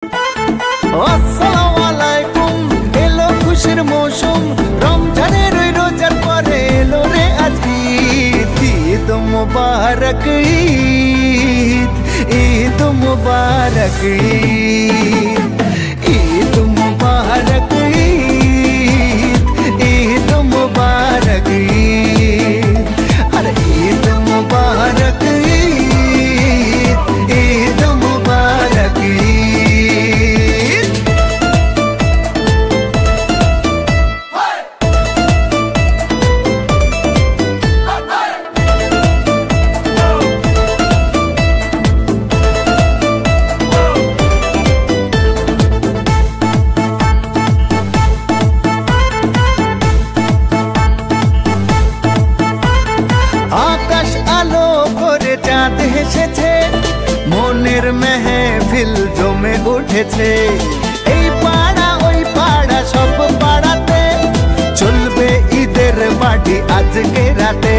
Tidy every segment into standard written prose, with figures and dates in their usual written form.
আসসালামু আলাইকুম, এলো খুশির মৌসুম, রমজানের ওই রোজার পরে এলো রে আজ ঈদ। ঈদ মুবারক ঈদ, ঈদ মুবারক ঈদ, ঈদ মুবারক ঈদ, ঈদ মুবারক ঈদ, আরে ঈদ মুবারক ঈদ, ঈদ মুবারক ঈদ। আকাশ আলো করে চাঁদ হেসেছে, মনের মেহফিল জমে উঠেছে। এই পাড়া ওই পাড়া সব পাড়াতে চলবে ঈদের পার্টি আজকে রাতে।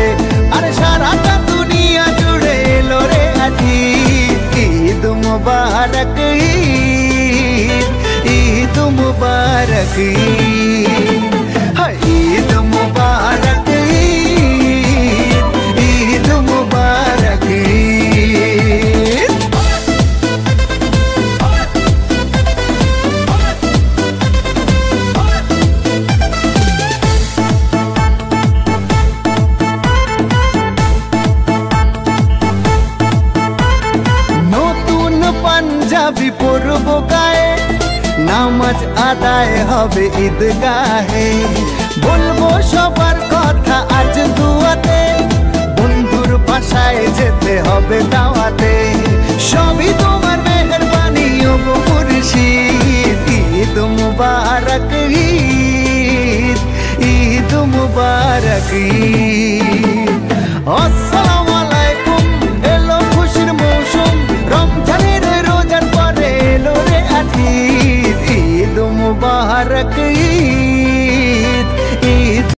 আর সারাটা দুনিয়া জুড়ে এলো রে আজ ঈদ। ঈদ মুবারক ঈদ, ঈদ মুবারক ঈদ, হায় ঈদ মুবারক ঈদ, ঈদ মুবারক ঈদ। নতুন পাঞ্জাবি পরব গায়ে, নামাজ আদায় হবে ঈদগাহে। বলবো সবার কথা আজ দুয়াতে, বন্ধুর বাসায় যেতে হবে দাওয়াতে। সবই তোমার মেহেরবানি ও মুর্শিদ। ঈদ মুবারক ঈদ, ঈদ মুবারক ঈদ। আসসালামু আলাইকুম, এলো খুশির মৌসুম, রমজানের রোজার পরে এলো রে আজ ঈদ। ঈদ মুবারক ঈদ।